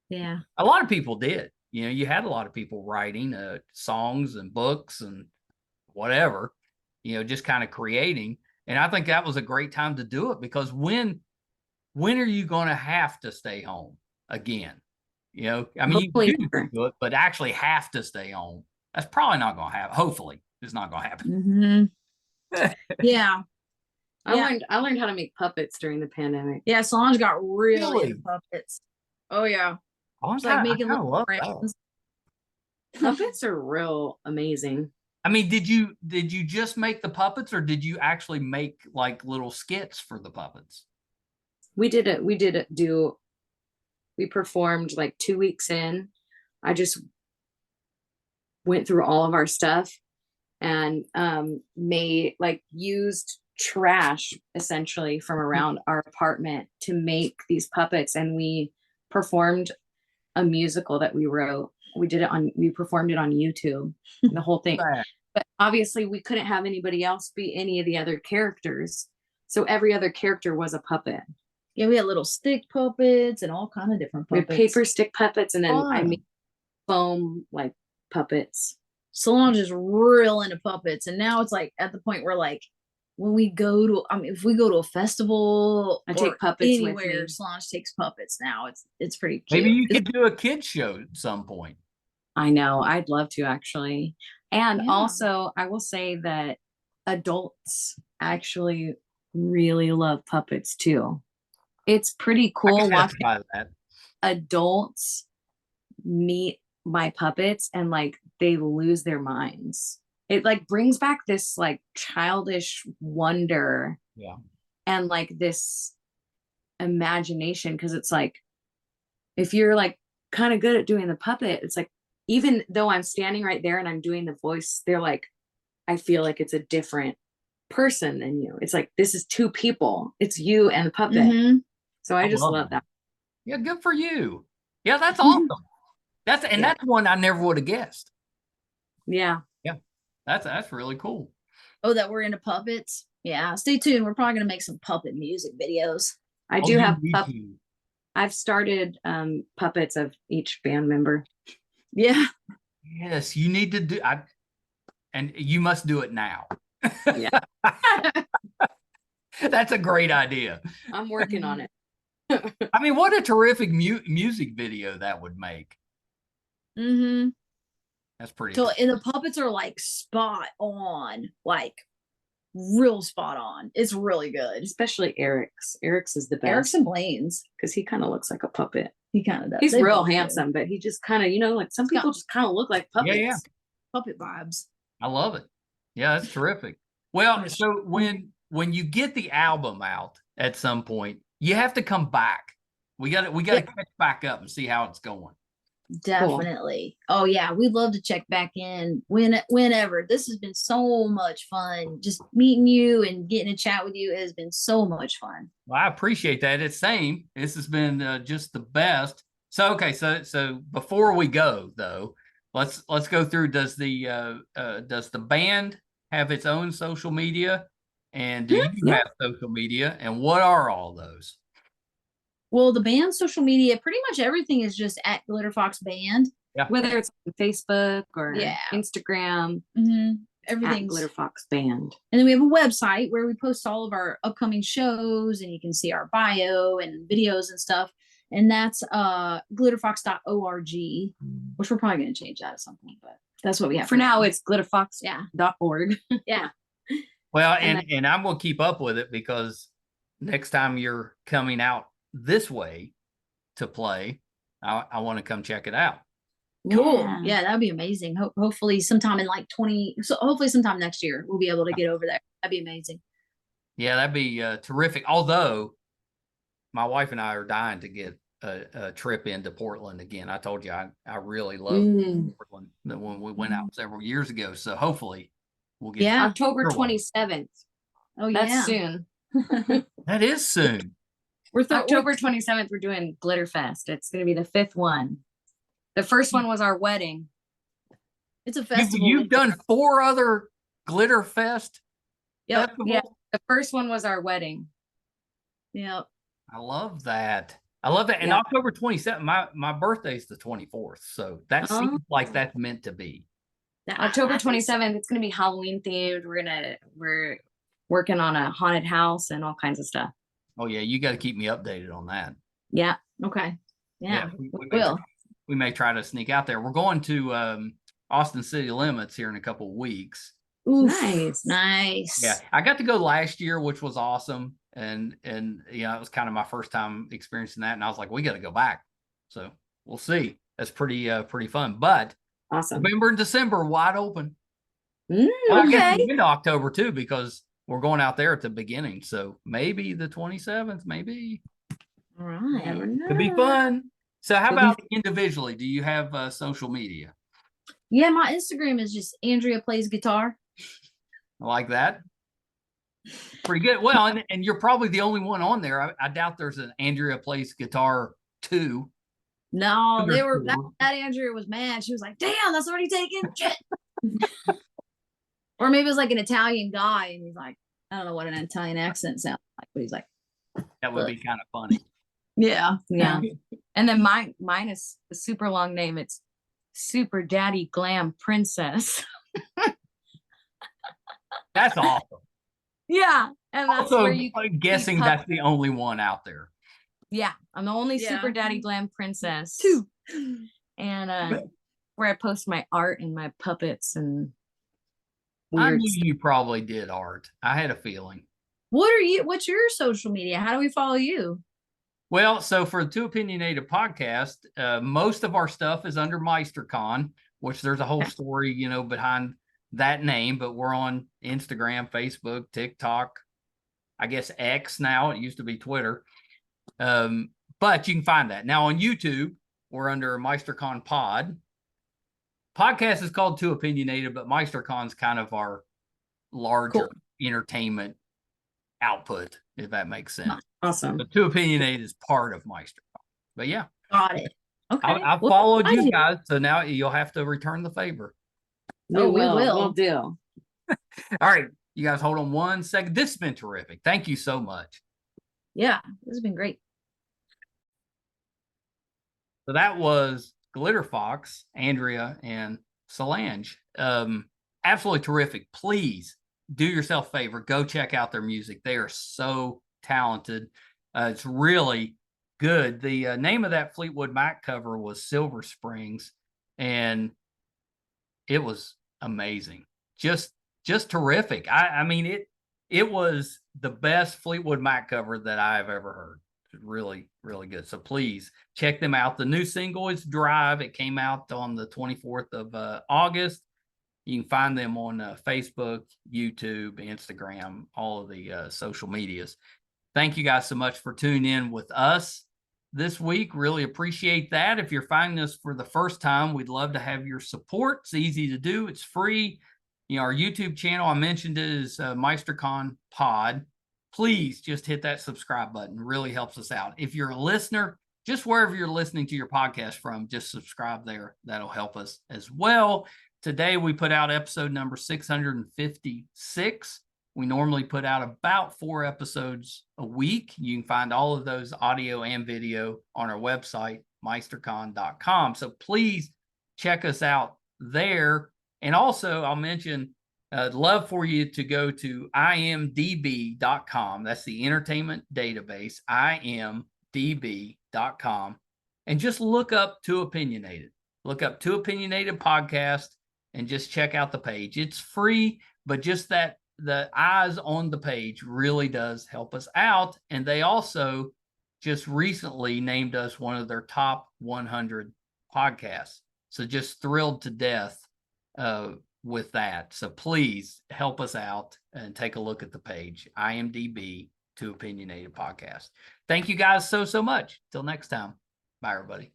Yeah. A lot of people did. You had a lot of people writing songs and books and whatever, just kind of creating. And I think that was a great time to do it because when are you going to have to stay home again? I mean, Hopefully you can do it, but actually have to stay home. That's probably not going to happen. Hopefully, it's not going to happen. Mm-hmm. Yeah. I learned how to make puppets during the pandemic. Yeah, Solange got really Really? into puppets. Oh yeah. It's like making I little love brands. that. Puppets are real amazing. I mean, did you just make the puppets, or did you actually make like little skits for the puppets? We performed like 2 weeks in. I just went through all of our stuff and used trash essentially from around our apartment to make these puppets, and we performed a musical that we wrote. We performed it on YouTube, the whole thing. But obviously we couldn't have anybody else be any of the other characters, so every other character was a puppet. Yeah, we had little stick puppets and all kind of different We puppets. had paper stick puppets, and then I made foam like puppets. Solange is real into puppets, and now it's like at the point where like when we go to, I mean, if we go to a festival, I or take puppets with anywhere, me. Solange takes puppets now. It's pretty cute. Maybe you could do a kids show at some point. I know. I'd love to actually. And Yeah. also, I will say that adults actually really love puppets too. It's pretty I cool can watching testify to that. adults meet my puppets and like they lose their minds. It like brings back this like childish wonder Yeah. and like this imagination, because it's like if you're like kind of good at doing the puppet, it's like even though I'm standing right there and I'm doing the voice, they're like, I feel like it's a different person than you. It's like this is two people. It's you and the puppet. Mm-hmm. So I just love that. Yeah, good for you. Yeah, that's awesome. That's one I never would have guessed. Yeah. Yeah, that's really cool. Oh, that we're into puppets. Yeah, stay tuned. We're probably gonna make some puppet music videos. I Oh, do you have need to. I've started puppets of each band member. Yeah. Yes, you need to do. And you must do it now. Yeah. That's a great idea. I'm working on it. I mean, what a terrific music video that would make. Mm-hmm. That's pretty So, cool. and the puppets are like spot on, like real spot on. It's really good. Especially Eric's. Eric's is the best. Eric's and Blaine's. Because he kind of looks like a puppet. He kind of does. He's They real both do. handsome, but he just kind of, like some people just kind of look like puppets. Yeah. Puppet vibes. I love it. Yeah, that's terrific. Well, so when you get the album out at some point, you have to come back. We got to catch back up and see how it's going. Definitely. Cool. Oh yeah, we'd love to check back in whenever. This has been so much fun. Just meeting you and getting to chat with you has been so much fun. Well, I appreciate that. It's same. This has been just the best. So okay, so before we go though, let's go through. Does the band have its own social media, and do you have social media, and what are all those? Well, the band's social media, pretty much everything is just at Glitterfox Band. Yeah. Whether it's on Facebook or Instagram, everything's Glitterfox Band. And then we have a website where we post all of our upcoming shows, and you can see our bio and videos and stuff. And that's glitterfox.org, which we're probably going to change that at some point, but that's what we have. For now, it's glitterfox.org. Yeah. Well, and I'm going to keep up with it, because next time you're coming out this way to play, I want to come check it out. Cool. Yeah, that'd be amazing. Hopefully sometime in like hopefully sometime next year we'll be able to get over there. That'd be amazing. Yeah, that'd be terrific. Although my wife and I are dying to get a trip into Portland again. I told you I really love Portland when we went out several years ago. So hopefully we'll get October 27th. Oh yeah, that's soon. That is soon. October 27th. We're doing Glitterfest. It's going to be the 5th one. The first one was our wedding. It's a festival. You've done 4 other Glitterfest. Yeah. The first one was our wedding. Yep. I love that. And October 27th, my birthday is the 24th. So that seems like that's meant to be. October 27th, it's going to be Halloween themed. We're working on a haunted house and all kinds of stuff. Oh yeah, you got to keep me updated on that. Yeah. Okay. Yeah, we will. We may try to sneak out there. We're going to Austin City Limits here in a couple of weeks. Oof, nice. Yeah, I got to go last year, which was awesome, and it was kind of my first time experiencing that, and I was like, we got to go back. So we'll see. That's pretty fun. But awesome. November and December wide open. I guess into October too, because we're going out there at the beginning. So maybe the 27th, maybe. All right. Could be fun. So how about individually? Do you have social media? Yeah, my Instagram is just Andrea Plays Guitar. I like that. Pretty good. Well, and you're probably the only one on there. I doubt there's an Andrea Plays Guitar 2. No, they were that Andrea was mad. She was like, damn, that's already taken. Shit. Or maybe it was like an Italian guy, and he's like, I don't know what an Italian accent sounds like, but he's like, that would be kind of funny. Yeah. And then mine is a super long name. It's Super Daddy Glam Princess. That's awesome. Yeah. And that's Also, where you I'm guessing keep that's the only one out there. Yeah, I'm the only Yeah. super daddy glam princess. Two. And where I post my art and my puppets and I weird knew stuff. you probably did art. I had a feeling. What's your social media? How do we follow you? Well, so for the Too Opinionated podcast, most of our stuff is under MeisterCon, which there's a whole story, behind that name, but we're on Instagram, Facebook, TikTok, I guess X now. It used to be Twitter. But you can find that. Now on YouTube, we're under MeisterCon Pod. Podcast is called Too Opinionated, but MeisterCon's kind of our larger entertainment output, if that makes sense. Awesome. But Too Opinionated is part of MeisterCon. But yeah. Got it. Okay. I followed you guys, so now you'll have to return the favor. We will. We'll do. All right. You guys hold on 1 second. This has been terrific. Thank you so much. Yeah, this has been great. So that was Glitterfox, Andrea, and Solange. Absolutely terrific. Please do yourself a favor. Go check out their music. They are so talented. It's really good. The name of that Fleetwood Mac cover was Silver Springs, and it was amazing. Just terrific. I mean, it was the best Fleetwood Mac cover that I've ever heard. Really, really good. So please check them out. The new single is Drive. It came out on the 24th of August. You can find them on Facebook, YouTube, Instagram, all of the social medias. Thank you guys so much for tuning in with us this week. Really appreciate that. If you're finding us for the first time, we'd love to have your support. It's easy to do. It's free. Our YouTube channel, I mentioned it, is MeisterCon Pod. Please just hit that subscribe button. It really helps us out. If you're a listener, just wherever you're listening to your podcast from, just subscribe there. That'll help us as well. Today, we put out episode number 656. We normally put out about 4 episodes a week. You can find all of those audio and video on our website, meistercon.com. So please check us out there. And also, I'll mention, I'd love for you to go to imdb.com. That's the entertainment database, imdb.com. And just look up Too Opinionated. Look up Too Opinionated Podcast and just check out the page. It's free, but just that the eyes on the page really does help us out. And they also just recently named us one of their top 100 podcasts. So just thrilled to death with that. So please help us out and take a look at the page, IMDb Too Opinionated Podcast. Thank you guys so much. Till next time. Bye, everybody.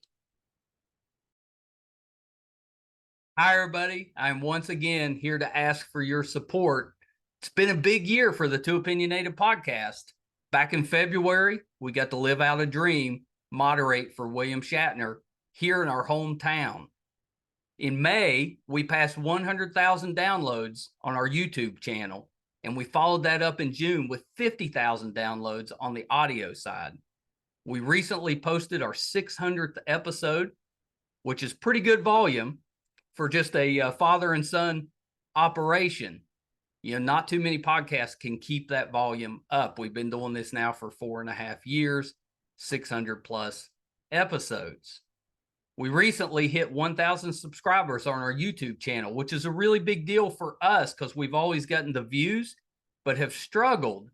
Hi, everybody. I'm once again here to ask for your support. It's been a big year for the Too Opinionated Podcast. Back in February, we got to live out a dream, moderate for William Shatner here in our hometown. In May, we passed 100,000 downloads on our YouTube channel, and we followed that up in June with 50,000 downloads on the audio side. We recently posted our 600th episode, which is pretty good volume for just a father and son operation. Not too many podcasts can keep that volume up. We've been doing this now for 4.5 years, 600 plus episodes. We recently hit 1,000 subscribers on our YouTube channel, which is a really big deal for us because we've always gotten the views, but have struggled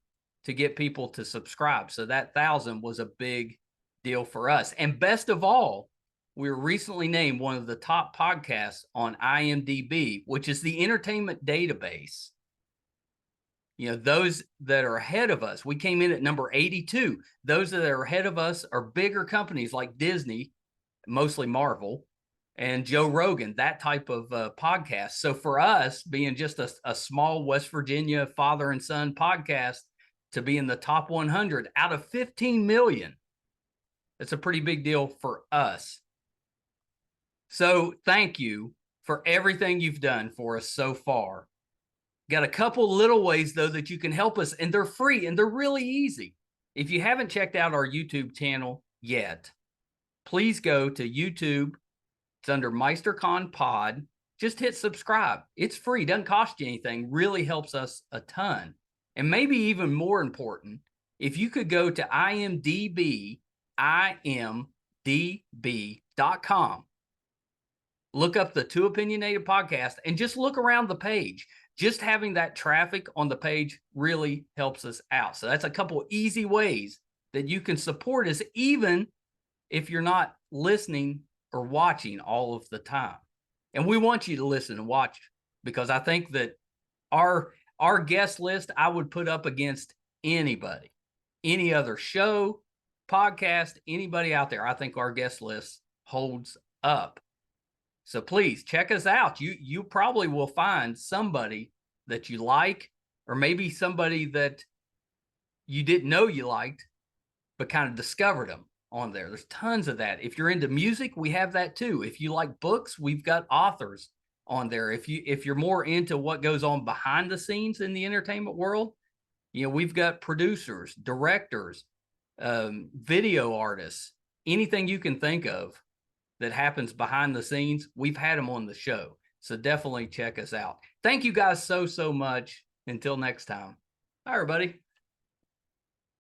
to get people to subscribe. So that 1,000 was a big deal for us. And best of all, we were recently named one of the top podcasts on IMDb, which is the entertainment database. Those that are ahead of us, we came in at number 82. Those that are ahead of us are bigger companies like Disney, mostly Marvel, and Joe Rogan, that type of podcast. So for us, being just a small West Virginia father and son podcast, to be in the top 100 out of 15 million, it's a pretty big deal for us. So thank you for everything you've done for us so far. Got a couple little ways, though, that you can help us, and they're free, and they're really easy. If you haven't checked out our YouTube channel yet, please go to YouTube. It's under MeisterCon Pod. Just hit subscribe. It's free. Doesn't cost you anything. Really helps us a ton. And maybe even more important, if you could go to imdb.com, look up the Too Opinionated podcast, and just look around the page. Just having that traffic on the page really helps us out. So that's a couple easy ways that you can support us, even if you're not listening or watching all of the time. And we want you to listen and watch, because I think that our guest list, I would put up against anybody, any other show, podcast, anybody out there. I think our guest list holds up. So please check us out. You probably will find somebody that you like, or maybe somebody that you didn't know you liked, but kind of discovered them on there. There's tons of that. If you're into music, we have that too. If you like books, we've got authors on there. If you're more into what goes on behind the scenes in the entertainment world, we've got producers, directors, video artists, anything you can think of that happens behind the scenes, we've had them on the show. So definitely check us out. Thank you guys so much. Until next time. Bye, everybody.